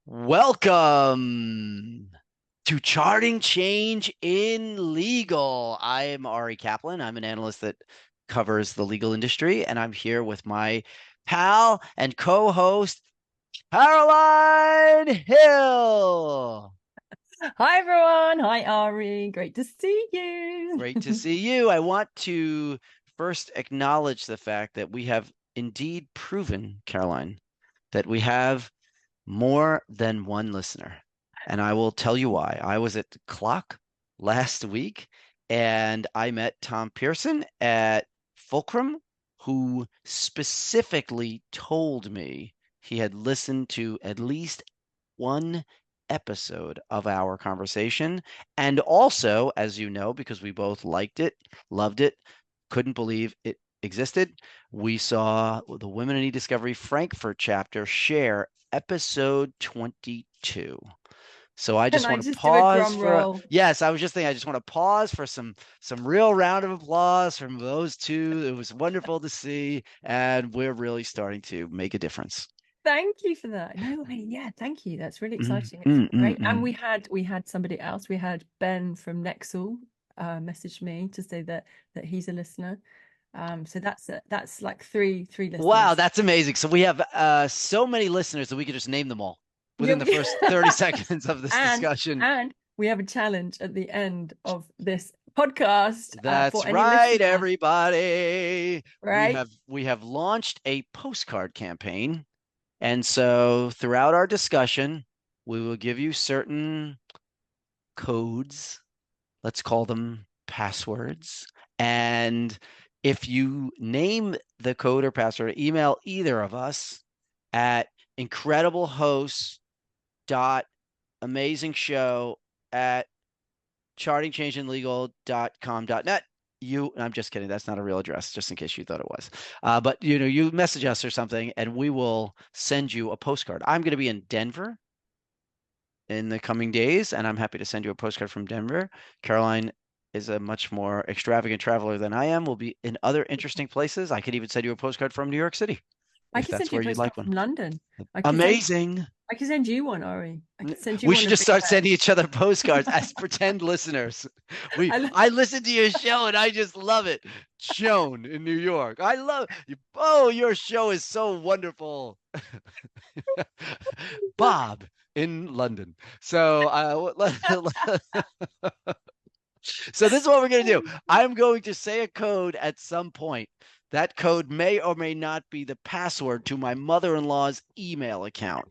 Welcome to Charting Change in Legal. I am Ari Kaplan. I'm an analyst that covers the legal industry, and I'm here with my pal and co-host, Caroline Hill. Hi everyone. Hi Ari. Great to see you. Great to see you. I want to first acknowledge the fact that we have indeed proven, Caroline, that we have more than one listener. And I will tell you why. I was at the Clock last week and I met Tom Pearson at Fulcrum, who specifically told me he had listened to at least one episode of our conversation. And also, as you know, because we both liked it, loved it, couldn't believe it existed, we saw the Women in E-Discovery Frankfurt chapter share episode 22. So I Can just I want to just do a pause drum for roll? yes, I was just thinking I just want to pause for some real round of applause from those two. It was wonderful to see, and we're really starting to make a difference. Thank you for that. No, yeah, thank you. That's really Mm, exciting. It's mm, mm, great. And mm. we had somebody else. We had Ben from Nexel message me to say that he's a listener. So that's like three Wow, listeners. that's amazing. So we have so many listeners that we could just name them all Yeah, within the first 30 seconds of this and discussion. and we have a challenge at the end of this podcast That's for any right, listener, everybody. We right? have we have launched a postcard campaign. And so throughout our discussion, we will give you certain codes. Let's call them passwords. And if you name the code or password, email either of us at incrediblehosts.amazingshow at chartingchangeinlegal.com.net. I'm just kidding. That's not a real address, just in case you thought it was. But you message us or something, and we will send you a postcard. I'm going to be in Denver in the coming days, and I'm happy to send you a postcard from Denver. Caroline is a much more extravagant traveler than I am. We'll be in other interesting places. I could even send you a postcard from New York City I if can send that's you where a you'd postcard like one. from London. I can send Amazing. I can send you one, Ari. I can send you We one should of just the start sending each other postcards as pretend listeners. We I, I listen to your show and I just love it. Joan in New York. I love you. Oh, your show is so wonderful. Bob in London. So so this is what we're going to do. I'm going to say a code at some point. That code may or may not be the password to my mother-in-law's email account.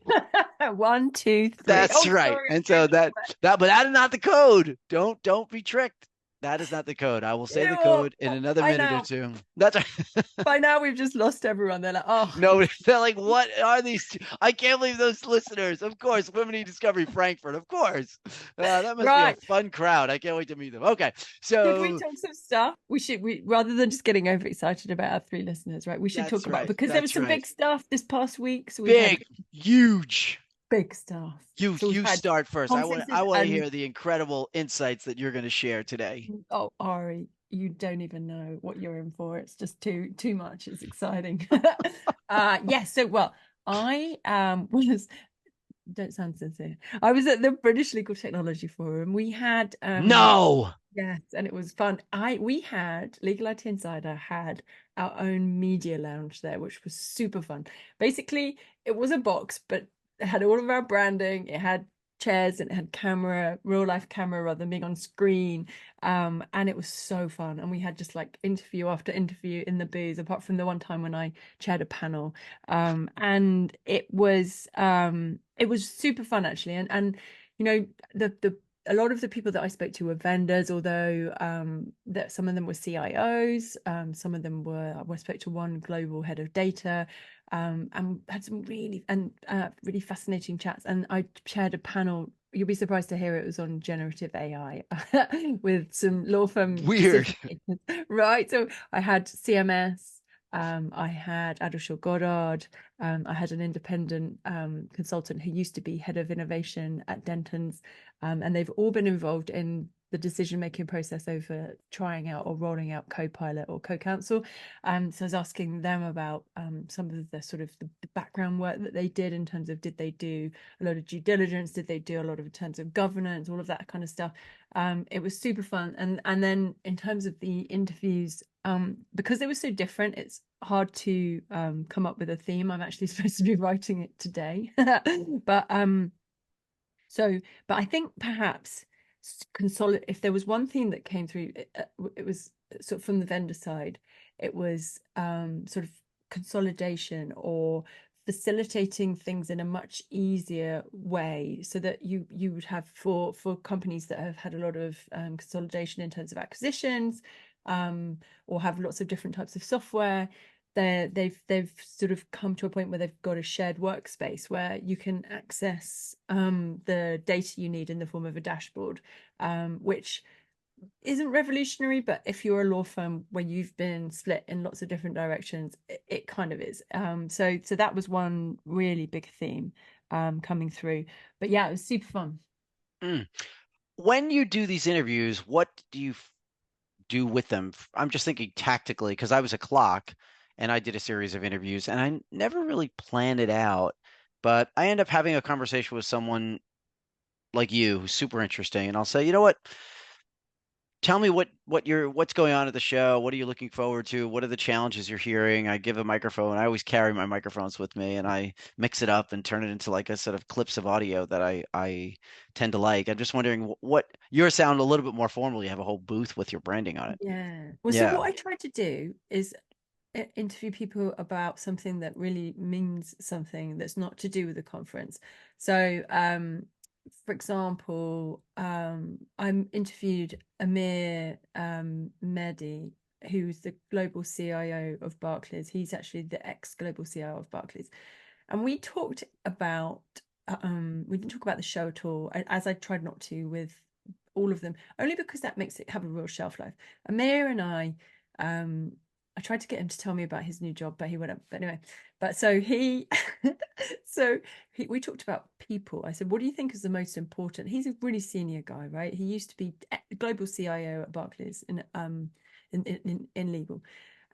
one, two, three. That's Oh, right. sorry, And I'm so doing but that is not the code. Don't be tricked. That is not the code. I will You say the know what? code in another By minute or now, two. That's right. by now we've just lost everyone. They're like, oh, No, they're like, what are these two? I can't believe those listeners. Of course, Women in Discovery Frankfurt. Of course. That must be a right. fun crowd. I can't wait to meet them. Okay. Should we So talk some stuff? We rather than just getting overexcited about our three listeners, right? We should that's talk about right. because there was That's some right. big stuff this past week. So we've had Big, huge. big stuff. You So we've you had start first. I conferences want to and hear the incredible insights that you're going to share today. oh, Ari, you don't even know what you're in for. It's just too much. It's exciting. Yes, so well, I was don't sound sincere. I was at the British Legal Technology Forum. We had No. yes, and it was fun. I we had Legal IT Insider had our own media lounge there, which was super fun. Basically, it was a box, but it had all of our branding. It had chairs and it had camera, real life camera rather than being on screen. And it was so fun. And we had just like interview after interview in the booth, apart from the one time when I chaired a panel. And it was super fun actually. And you know, the a lot of the people that I spoke to were vendors, although that some of them were CIOs, some of them were. I spoke to one global head of data, and had some really fascinating chats. And I chaired a panel. You'll be surprised to hear it was on generative AI with some law firm decision Weird. makers, right? So I had CMS. I had Adolfo Goddard. I had an independent consultant who used to be head of innovation at Dentons, and they've all been involved in the decision making process over trying out or rolling out Copilot or Co-Counsel. So I was asking them about some of the sort of the background work that they did in terms of, did they do a lot of due diligence, did they do a lot of in terms of governance, all of that kind of stuff. It was super fun. And then in terms of the interviews, because they were so different, it's hard to come up with a theme. I'm actually supposed to be writing it today. But so, but I think perhaps consolidate, if there was one theme that came through, it was sort of from the vendor side, it was sort of consolidation or facilitating things in a much easier way, so that you would have, for companies that have had a lot of consolidation in terms of acquisitions, or have lots of different types of software, they've sort of come to a point where they've got a shared workspace where you can access the data you need in the form of a dashboard, which isn't revolutionary, but if you're a law firm where you've been split in lots of different directions, it kind of is. So that was one really big theme coming through. But yeah, it was super fun. Mm. When you do these interviews, what do you do with them? I'm just thinking tactically because I was a clock and I did a series of interviews and I never really planned it out, but I end up having a conversation with someone like you who's super interesting, and I'll say, you know what? Tell me what's going on at the show. What are you looking forward to? What are the challenges you're hearing? I give a microphone. I always carry my microphones with me and I mix it up and turn it into like a set of clips of audio that I tend to like. I'm just wondering what yours sound a little bit more formal. You have a whole booth with your branding on it. Yeah. Well, so Yeah. what I tried to do is interview people about something that really means something that's not to do with the conference. So, for example, I interviewed Amir Mehdi, who's the global CIO of Barclays. He's actually the ex-global CIO of Barclays. And we talked about, we didn't talk about the show at all, as I tried not to with all of them, only because that makes it have a real shelf life. Amir and um, I tried to get him to tell me about his new job, but he wouldn't. But anyway, but so he, we talked about people. I said, what do you think is the most important? He's a really senior guy, right? He used to be global CIO at Barclays in legal.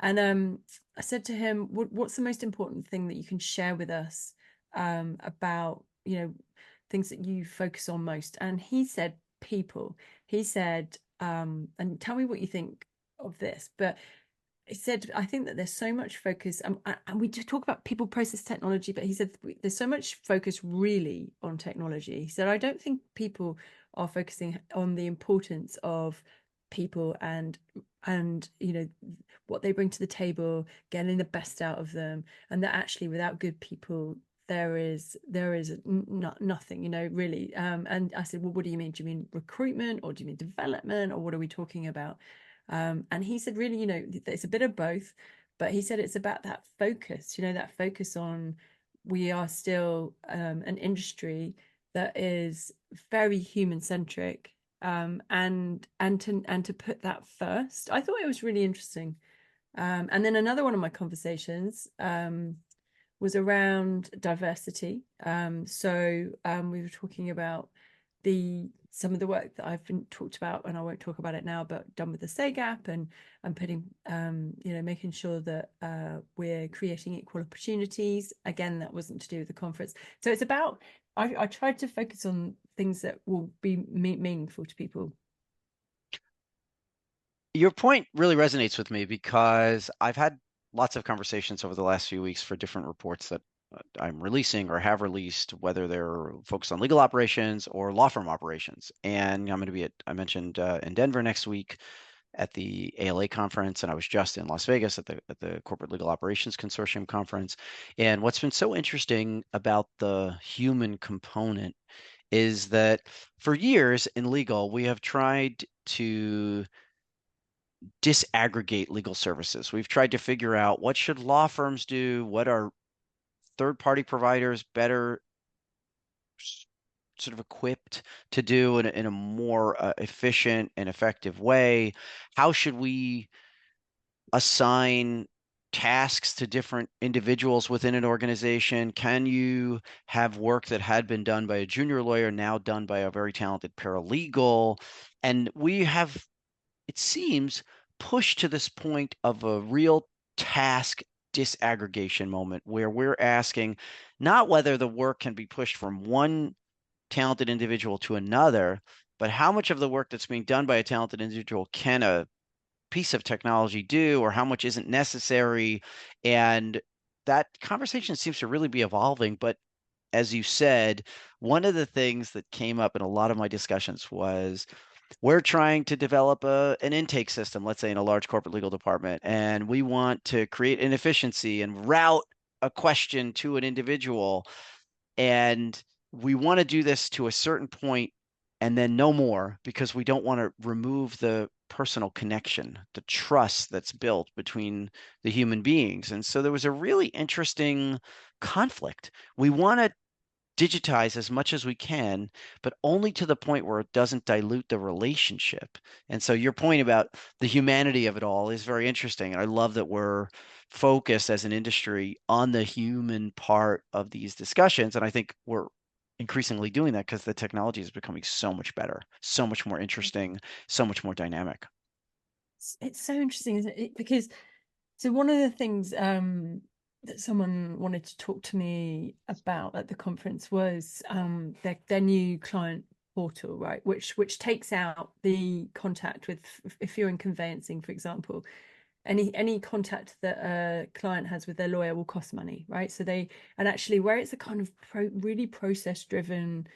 And I said to him, what's the most important thing that you can share with us about, things that you focus on most? And he said, people. He said, and tell me what you think of this. But he said, I think that there's so much focus, and we do talk about people, process, technology, but he said there's so much focus really on technology. He said, I don't think people are focusing on the importance of people and what they bring to the table, getting the best out of them, and that actually without good people there is nothing, really. And I said, well, what do you mean? Do you mean recruitment, or do you mean development, or what are we talking about? And he said, really, it's a bit of both, but he said it's about that focus, that focus on, we are still an industry that is very human centric, and to put that first. I thought it was really interesting. And then another one of my conversations was around diversity. We were talking about some of the work that I've been talked about, and I won't talk about it now, but done with the Say Gap, and I'm putting, making sure that we're creating equal opportunities. Again, that wasn't to do with the conference. So it's about, I tried to focus on things that will be meaningful to people. Your point really resonates with me because I've had lots of conversations over the last few weeks for different reports that I'm releasing or have released, whether they're focused on legal operations or law firm operations. And I'm going to be I mentioned in Denver next week at the ALA conference, and I was just in Las Vegas at the Corporate Legal Operations Consortium conference. And what's been so interesting about the human component is that for years in legal, we have tried to disaggregate legal services. We've tried to figure out what should law firms do, what are third-party providers better sort of equipped to do in a more efficient and effective way. How should we assign tasks to different individuals within an organization? Can you have work that had been done by a junior lawyer now done by a very talented paralegal? And we have, it seems, pushed to this point of a real task disaggregation moment where we're asking not whether the work can be pushed from one talented individual to another, but how much of the work that's being done by a talented individual can a piece of technology do, or how much isn't necessary. And that conversation seems to really be evolving. But as you said, one of the things that came up in a lot of my discussions was we're trying to develop an intake system, let's say in a large corporate legal department, and we want to create an efficiency and route a question to an individual. And we want to do this to a certain point and then no more because we don't want to remove the personal connection, the trust that's built between the human beings. And so there was a really interesting conflict. We want to digitize as much as we can, but only to the point where it doesn't dilute the relationship. And so your point about the humanity of it all is very interesting. And I love that we're focused as an industry on the human part of these discussions. And I think we're increasingly doing that because the technology is becoming so much better, so much more interesting, so much more dynamic. It's so interesting, isn't it? Because so one of the things that someone wanted to talk to me about at the conference was their new client portal, right? Which takes out the contact with, if you're in conveyancing, for example, any contact that a client has with their lawyer will cost money, right? So they, and actually where it's a kind of really process driven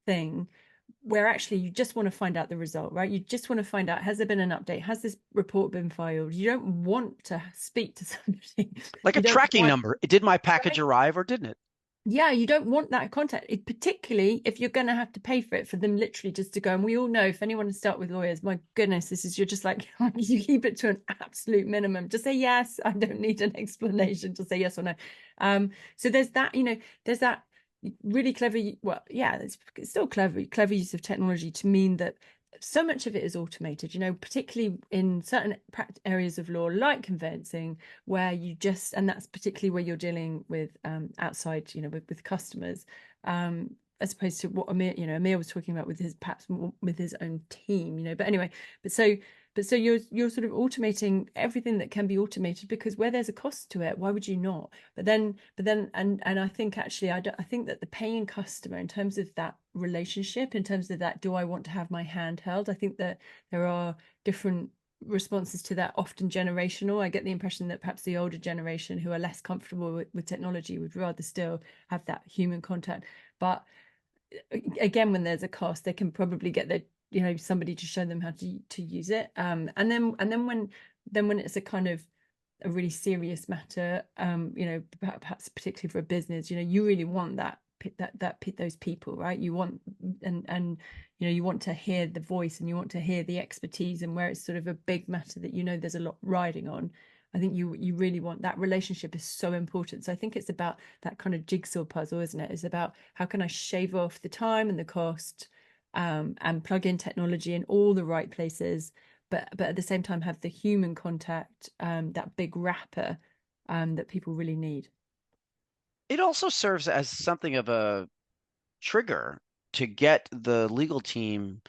thing, where actually you just want to find out the result, right? You just want to find out, has there been an update? Has this report been filed? You don't want to speak to somebody. Like a You don't tracking want, number. Did my package right? arrive or didn't it? Yeah, you don't want that contact, particularly if you're going to have to pay for it, for them literally just to go. And we all know, if anyone has start with lawyers, my goodness, this is, you're just like, you keep it to an absolute minimum. Just say yes. I don't need an explanation. Just say yes or no. So there's that, there's that really clever, well, yeah, it's still clever use of technology to mean that so much of it is automated, particularly in certain areas of law like conveyancing, where you just, and that's particularly where you're dealing with outside, with customers, as opposed to what Amir was talking about with his, perhaps with his own team, but anyway, but so you're sort of automating everything that can be automated, because where there's a cost to it, why would you not? But then, and I think actually, I think that the paying customer, in terms of that relationship, in terms of that, do I want to have my hand held? I think that there are different responses to that, often generational. I get the impression that perhaps the older generation, who are less comfortable with technology, would rather still have that human contact. But again, when there's a cost, they can probably get their, somebody to show them how to use it. And then when it's a kind of a really serious matter, perhaps particularly for a business, you really want those people, right? You want, and you want to hear the voice, and you want to hear the expertise, and where it's sort of a big matter that there's a lot riding on. I think you really want that relationship, is so important. So I think it's about that kind of jigsaw puzzle, isn't it? It's about how can I shave off the time and the cost, and plug in technology in all the right places, but at the same time have the human contact, that big wrapper, that people really need. It also serves as something of a trigger to get the legal team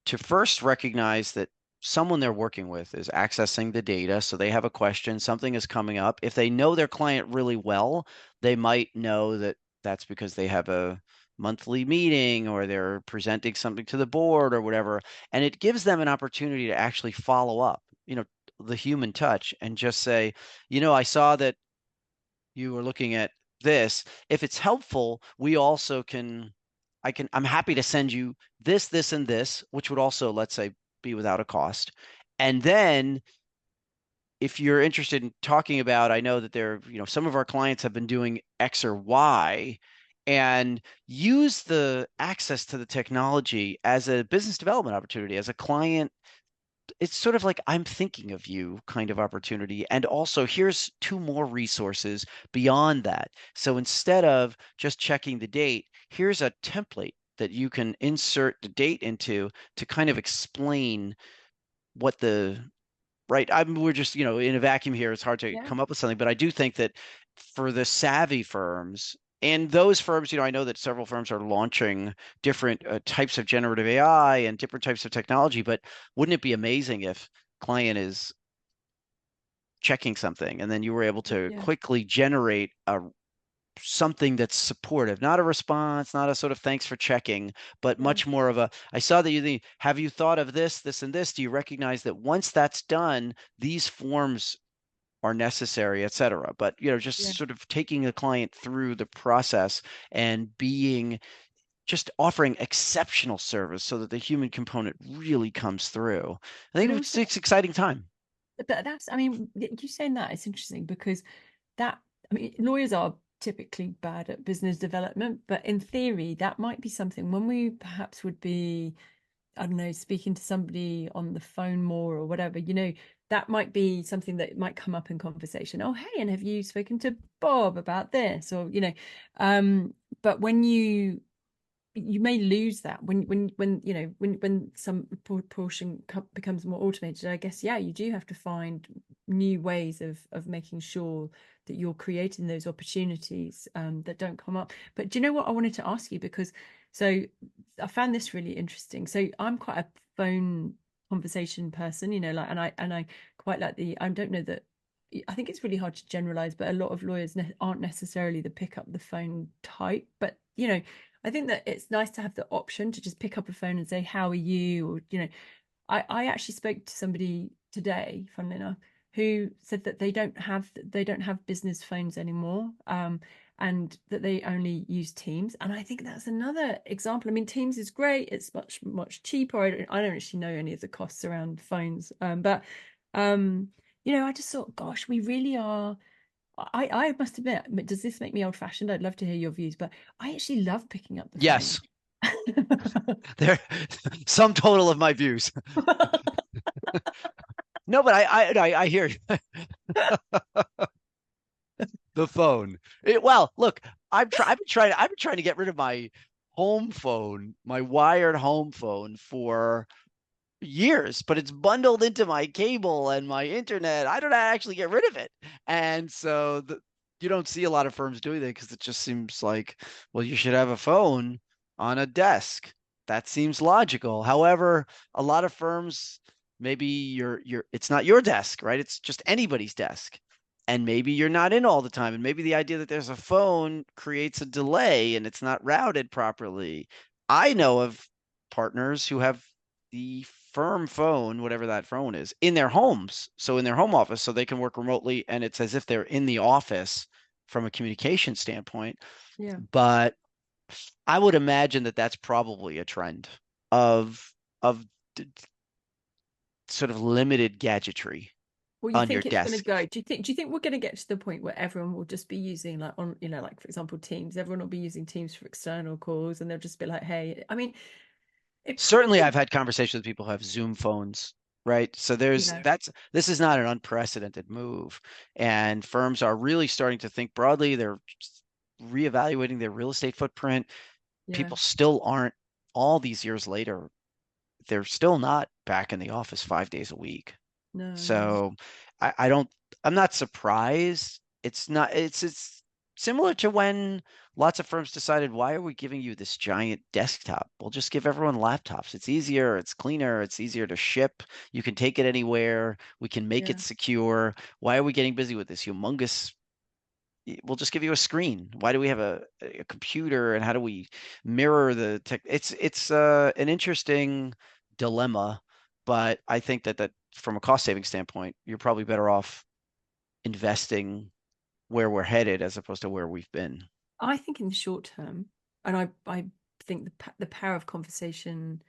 to first recognize that someone they're working with is accessing the data. So they have a question, something is coming up. If they know their client really well, they might know that that's because they have a monthly meeting or they're presenting something to the board or whatever. And it gives them an opportunity to actually follow up, the human touch, and just say, I saw that you were looking at this. If it's helpful, we also I'm happy to send you this, and this, which would also, let's say, be without a cost. And then if you're interested in talking about, I know that some of our clients have been doing X or Y, and use the access to the technology as a business development opportunity, as a client. It's sort of like I'm thinking of you kind of opportunity. And also, here's two more resources beyond that. So instead of just checking the date, here's a template that you can insert the date into to kind of explain what the right? We're just, in a vacuum here. It's hard to Yeah, come up with something, but I do think that for the savvy firms and those firms, I know that several firms are launching different types of generative AI and different types of technology, but wouldn't it be amazing if client is checking something and then you were able to yeah, quickly generate a something that's supportive, not a response, not a sort of thanks for checking, but yeah, much more of a, I saw that have you thought of this, this, and this? Do you recognize that once that's done, these forms are necessary, et cetera? But, yeah. just sort of taking a client through the process and just offering exceptional service so that the human component really comes through. I But think it's, also, it's exciting time. but that's, I mean, you saying that it's interesting because that, I mean, lawyers are typically bad at business development, but in theory, that might be something when we perhaps would be, I don't know, speaking to somebody on the phone more or whatever, that might be something that might come up in conversation. Oh, hey, and have you spoken to Bob about this? Or, but when you may lose that when when some portion becomes more automated. I guess, yeah, you do have to find new ways of making sure that you're creating those opportunities that don't come up. But do you know what I wanted to ask you? Because so I found this really interesting. So I'm quite a phone conversation person, like, and I quite like I don't know that, I think it's really hard to generalize, but a lot of lawyers aren't necessarily the pick up the phone type. But I think that it's nice to have the option to just pick up a phone and say, "How are you?" Or, I actually spoke to somebody today, funnily enough, who said that they don't have business phones anymore, and that they only use Teams. And I think that's another example. I mean, Teams is great; it's much cheaper. I don't actually know any of the costs around phones, but um, I just thought, gosh, we really are. I must admit, does this make me old fashioned? I'd love to hear your views, but I actually love picking up the phone. Yes, there, sum total of my views. No, but I hear you. The phone. Well, look, I've been trying to get rid of my home phone, my wired home phone for years, but it's bundled into my cable and my internet. I don't actually get rid of it. And so you don't see a lot of firms doing that because it just seems like, well, you should have a phone on a desk. That seems logical. However, a lot of firms, maybe it's not your desk, right? It's just anybody's desk. And maybe you're not in all the time. And maybe the idea that there's a phone creates a delay and it's not routed properly. I know of partners who have the firm phone, whatever that phone is, in their homes. So in their home office, so they can work remotely. And it's as if they're in the office from a communication standpoint. Yeah. But I would imagine that that's probably a trend of of sort of limited gadgetry Well, you on your think it's going to desk. go? Do you think we're going to get to the point where everyone will just be using, like, on, like, for example, Teams? Everyone will be using Teams for external calls, and they'll just be like, "Hey," I mean, it Certainly, I've probably, had conversations with people who have Zoom phones, right? So yeah, this is not an unprecedented move, and firms are really starting to think broadly. They're reevaluating their real estate footprint. yeah, People still aren't, all these years later, they're still not back in the office 5 days a week. no, no, So I don't, I'm not surprised. It's not, it's similar to when lots of firms decided, why are we giving you this giant desktop? We'll just give everyone laptops. It's easier, it's cleaner, it's easier to ship. You can take it anywhere. We can make it yeah. secure. Why are we getting busy with this humongous? We'll just give you a screen. Why do we have a computer and how do we mirror the tech? It's an interesting dilemma, but I think that from a cost saving standpoint, you're probably better off investing where we're headed as opposed to where we've been. I think in the short term, and I think the power of conversation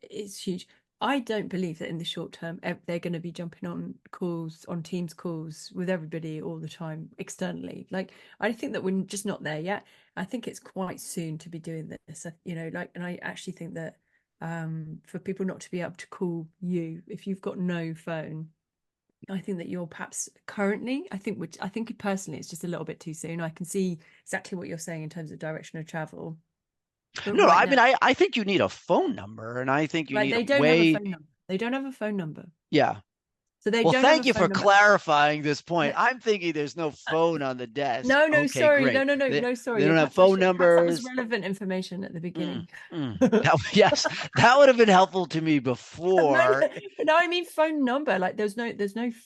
is huge. I don't believe that in the short term they're going to be jumping on calls, on Teams calls with everybody all the time externally. Like, I think that we're just not there yet. I think it's quite soon to be doing this. Like, and I actually think that for people not to be able to call you if you've got no phone, I think that you're perhaps currently, I think personally it's just a little bit too soon. I can see exactly what you're saying in terms of direction of travel. But No, right I now, mean, I think you need a phone number and I think you like, need a they don't have a way. phone number. They don't have a phone number. Yeah. So they Well, don't have a thank you for phone number. clarifying this point. I'm thinking there's no phone on the desk. No, no, Okay, sorry. No, great. no, no, They, no, sorry. they Yeah, don't have phone perhaps that was numbers. relevant information at the Mm, beginning. yes, that would have been helpful to me No, before. no, I mean phone number. Like there's no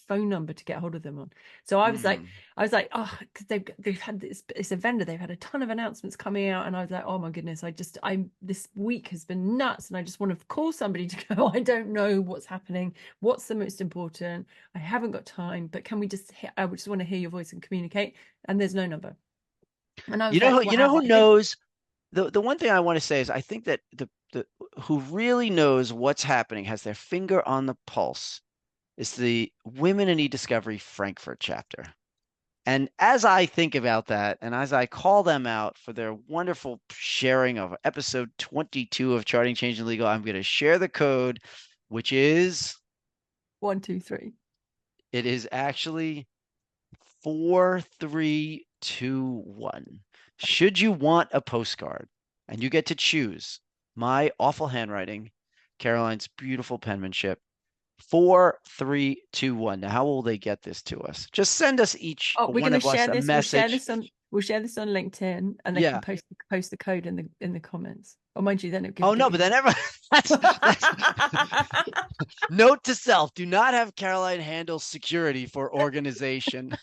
phone number to get hold of them on. So Mm. I was like, oh, because they've had this, it's a vendor. They've had a ton of announcements coming out, and I was like, oh my goodness, I'm this week has been nuts, and I just want to call somebody to go. I don't know what's happening. What's the most important? I haven't got time, but can we just? I would just want to hear your voice and communicate. And there's no number. And I was like, You know wow. who knows? The one thing I want to say is I think that the who really knows what's happening, has their finger on the pulse, is the Women in E-Discovery Frankfurt chapter. And as I think about that, and as I call them out for their wonderful sharing of episode 22 of Charting Change in Legal, I'm going to share the code, which is, 1, 2, 3. it is actually 4321. Should you want a postcard, and you get to choose my awful handwriting, Caroline's beautiful penmanship, 4321. Now, how will they get this to us? Just send us each Oh, we're one gonna of us share a this. message. We'll share this on LinkedIn, and they can Yeah. post the code in the comments. Oh, mind you, then it Oh give no, but people. then everyone that's note to self, do not have Caroline handle security for organization.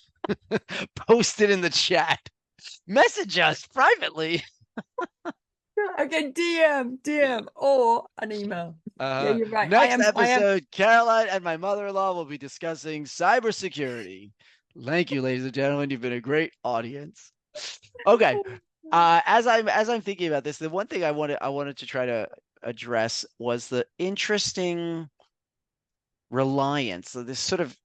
Post it in the chat. Message us privately. Okay, DM, or an email. Yeah, you're right. Next I am. episode, Caroline and my mother-in-law will be discussing cybersecurity. Thank you, ladies and gentlemen. You've been a great audience. Okay. As I'm thinking about this, the one thing I wanted to try to address was the interesting reliance. So this sort of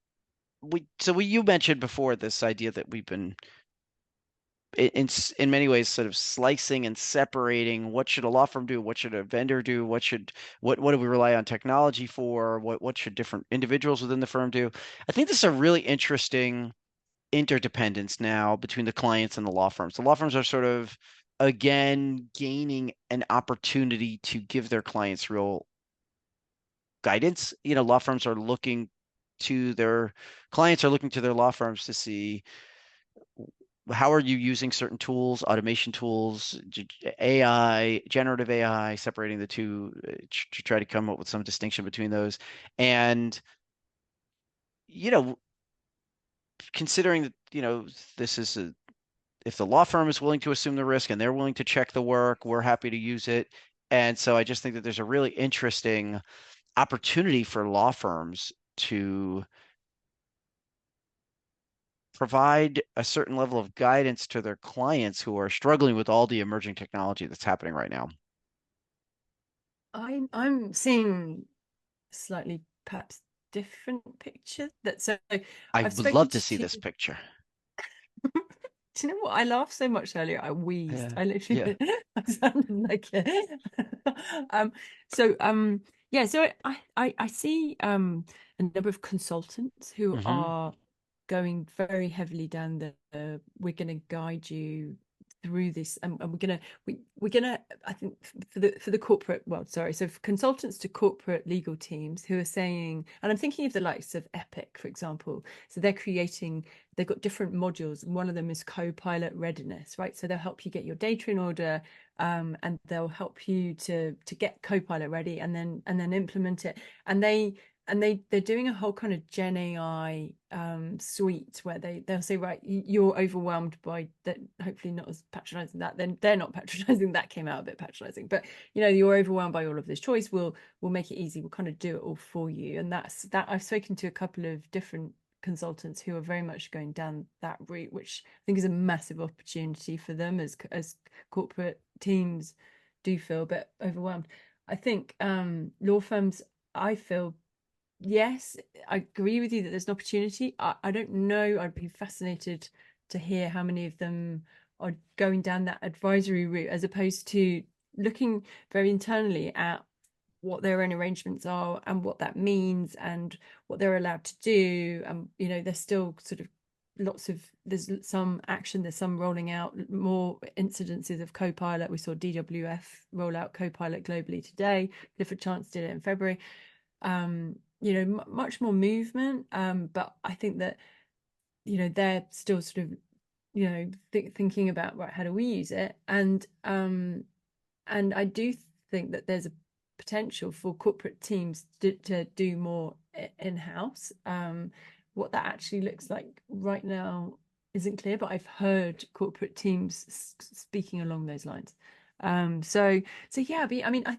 you mentioned before this idea that we've been in many ways sort of slicing and separating what should a law firm do, what should a vendor do, what do we rely on technology for, what should different individuals within the firm do. I think this is a really interesting interdependence now between the clients and the law firms. The law firms are sort of again gaining an opportunity to give their clients real guidance. You know, law firms are looking to their clients are looking to their law firms to see how are you using certain tools, automation tools, AI, generative AI, separating the two to try to come up with some distinction between those. And, you know, considering that, you know, this is a, if the law firm is willing to assume the risk and they're willing to check the work, we're happy to use it. And so I just think that there's a really interesting opportunity for law firms to provide a certain level of guidance to their clients who are struggling with all the emerging technology that's happening right now. I'm seeing slightly perhaps different picture. That so I I've would spoken love to to see two. this picture. Do you know what? I laughed so much earlier. I wheezed. Yeah. I Yeah. literally I sounded like it. Um, so yeah, so I see a number of consultants who Hmm. are going very heavily down we're going to guide you through this, and we're gonna I think for the corporate, well, sorry, so for consultants to corporate legal teams who are saying, and I'm thinking of the likes of Epic, for example. So they've got different modules. One of them is copilot readiness, right? So they'll help you get your data in order, and they'll help you to get copilot ready, and then implement it. And they're doing a whole kind of Gen AI suite where they'll say, right, you're overwhelmed by that. Hopefully not as patronizing that. Then they're not patronizing. That came out a bit patronizing, but you're overwhelmed by all of this choice. We'll make it easy. We'll kind of do it all for you. And that's that. I've spoken to a couple of different consultants who are very much going down that route, which I think is a massive opportunity for them as corporate teams do feel a bit overwhelmed. I think law firms, I feel, yes, I agree with you that there's an opportunity. I don't know. I'd be fascinated to hear how many of them are going down that advisory route as opposed to looking very internally at what their own arrangements are and what that means and what they're allowed to do. And there's still sort of there's some action, there's some rolling out more incidences of Copilot. We saw DWF roll out Copilot globally today. Clifford Chance did it in February. much more movement. But I think that, they're still sort of, thinking about, right, how do we use it? And I do think that there's a potential for corporate teams to do more in-house. What that actually looks like right now isn't clear, but I've heard corporate teams speaking along those lines. So yeah,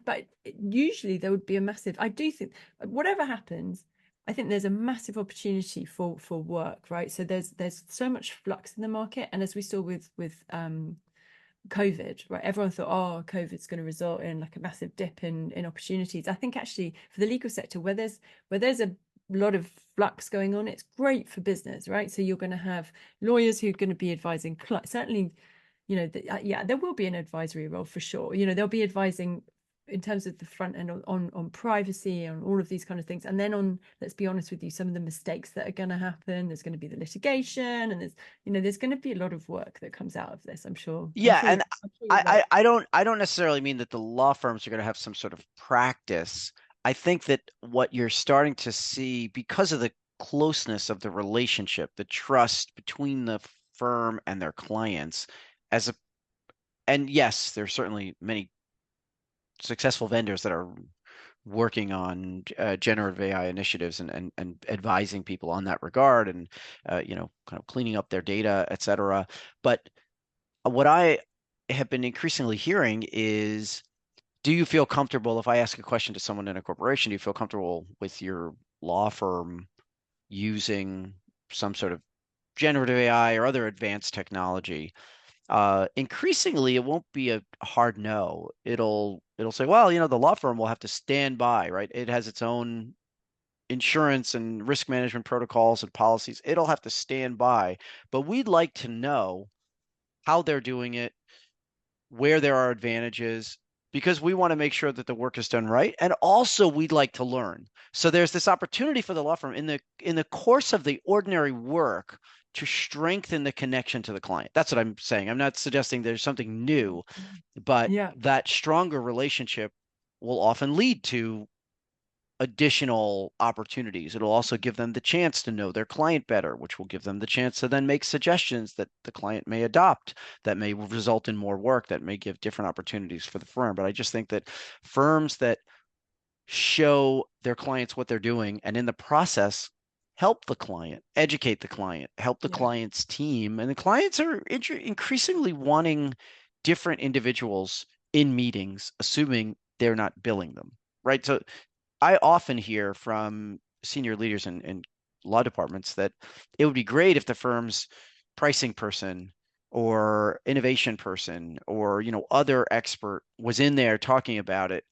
but usually there would be a massive. I do think whatever happens, I think there's a massive opportunity for work, right? So there's so much flux in the market, and as we saw with COVID, right? Everyone thought, oh, COVID's going to result in like a massive dip in opportunities. I think actually for the legal sector, where there's a lot of flux going on, it's great for business, right? So you're going to have lawyers who are going to be advising, certainly, yeah, there will be an advisory role for sure. They'll be advising in terms of the front end on privacy and all of these kind of things, and then on, let's be honest with you, some of the mistakes that are going to happen. There's going to be the litigation, and there's going to be a lot of work that comes out of this. I'm sure. I'm Yeah, sure and you're right. I don't necessarily mean that the law firms are going to have some sort of practice. I think that what you're starting to see because of the closeness of the relationship, the trust between the firm and their clients, as a and yes, there's certainly many successful vendors that are working on generative AI initiatives and advising people on that regard and kind of cleaning up their data, et cetera. But what I have been increasingly hearing is, do you feel comfortable if I ask a question to someone in a corporation, do you feel comfortable with your law firm using some sort of generative AI or other advanced technology? Increasingly, it won't be a hard no. It'll say, well, the law firm will have to stand by, right? It has its own insurance and risk management protocols and policies. It'll have to stand by, but we'd like to know how they're doing it, where there are advantages, because we want to make sure that the work is done right. And also we'd like to learn. So there's this opportunity for the law firm in the course of the ordinary work to strengthen the connection to the client. That's what I'm saying. I'm not suggesting there's something new, but Yeah, that stronger relationship will often lead to additional opportunities. It'll also give them the chance to know their client better, which will give them the chance to then make suggestions that the client may adopt, that may result in more work, that may give different opportunities for the firm. But I just think that firms that show their clients what they're doing and in the process help the client, educate the client, help the yeah, client's team. And the clients are increasingly wanting different individuals in meetings, assuming they're not billing them, right? So I often hear from senior leaders in law departments that it would be great if the firm's pricing person or innovation person or other expert was in there talking about it,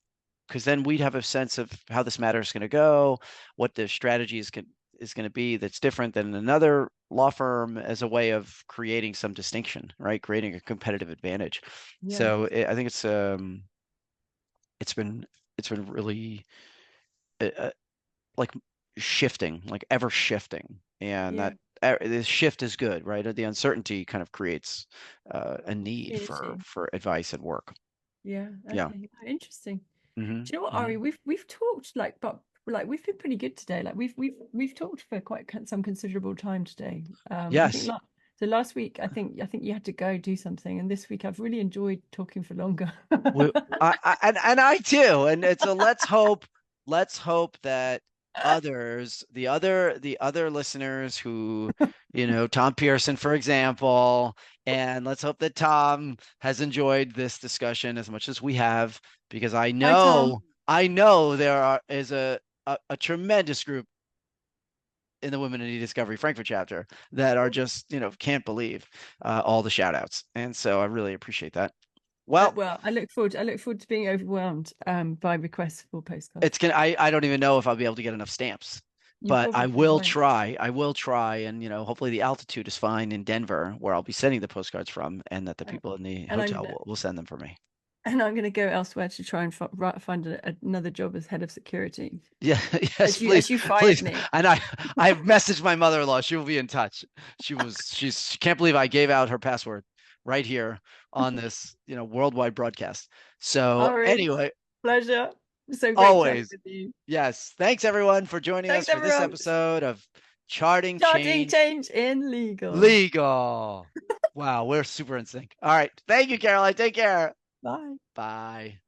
because then we'd have a sense of how this matter is going to go, what the strategy is going to be that's different than another law firm, as a way of creating some distinction, right? Creating a competitive advantage. yeah, So I think it's been really uh, like shifting, like ever shifting, and yeah. that this shift is good, right? The uncertainty kind of creates a need Opportunity. for advice at work. Yeah. Yeah. Okay. Interesting. Hmm. Do you know what, Ari? Hmm. We've talked but like we've been pretty good today. Like we've talked for quite some considerable time today. I think Yes. so last week I think you had to go do something, and this week I've really enjoyed talking for longer. We, and I too. And so let's hope that the other listeners who, Tom Pearson, for example, and let's hope that Tom has enjoyed this discussion as much as we have, because Hi, Tom. I know is a tremendous group in the Women in E-Discovery Frankfurt chapter that are just, can't believe all the shout outs. And so I really appreciate that. Well, Well, I look forward to being overwhelmed by requests for it's postcards. gonna I don't even know if I'll be able to get enough stamps, You but I probably will won't. try. I will try, and hopefully the altitude is fine in Denver, where I'll be sending the postcards from, and that the And, people in the and I'm hotel gonna will send them for me. and I'm gonna go elsewhere to try and find another job as head of security. Yeah, yes, As you fired please. me. And I've messaged my mother-in-law. She will be in touch. She can't believe I gave out her password right here on this, worldwide broadcast. So All right. anyway, Pleasure. So great chatting Always. with you. Yes. Thanks everyone for joining us Thanks, for this everyone. episode of Charting Charting Change change in legal. Legal. Wow, we're super in sync. All right. Thank you, Caroline. Take care. Bye. Bye.